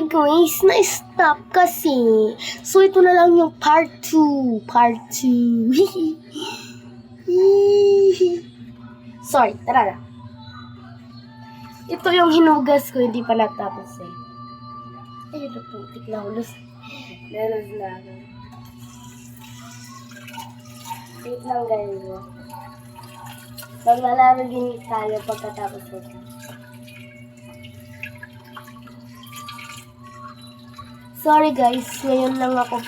Sorry guys, na-stop kasi. So, ito na lang yung part 2. Part 2. Sorry, tara na. Ito yung hinugas ko, hindi pa natapos eh. Ayun na putik na ulos. Nalas na ako. Wait lang guys. Maglalaro din tayo pagkatapos nito. Sorry guys, ngayon lang ako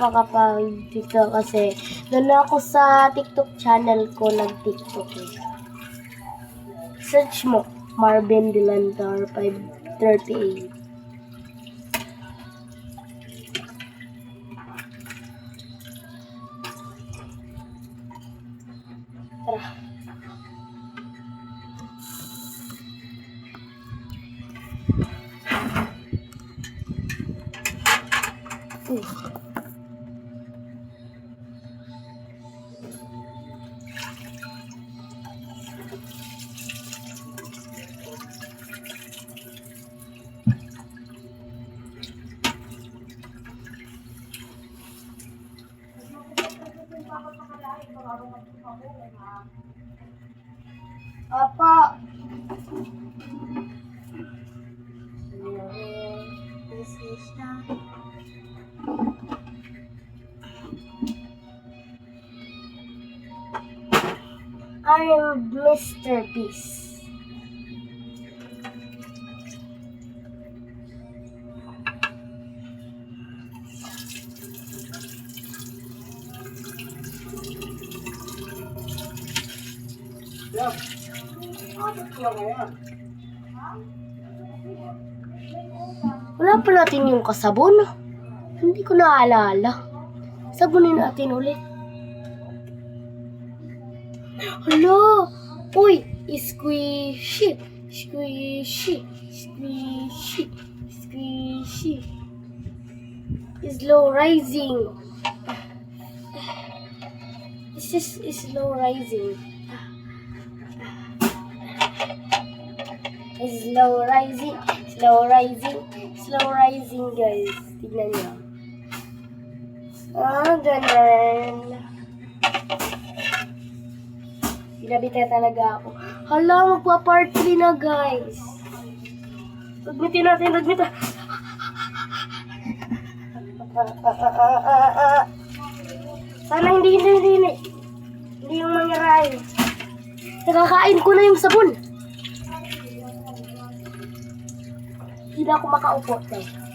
dito kasi doon ako sa TikTok channel ko nag-TikTok eh. Search mo, Marvin Delantar 538. Tara. Apa? I am Mr. Beast. Wala pa natin yung kasabon. Hindi ko naalala. Sabunin natin ulit. Hala! Uy! Squishy! Squishy! Squishy! Squishy! Slow rising. This is slow rising. Slow rising. Slow rising. Slow rising guys. Tignan nyo. Ganun. Binabitay talaga ako. Hala, magpa-part 3 na guys. Admitin natin, admitin. Sana hindi yung mangyari. Nakakain ko na yung sabon. Hindi na ako makaupo.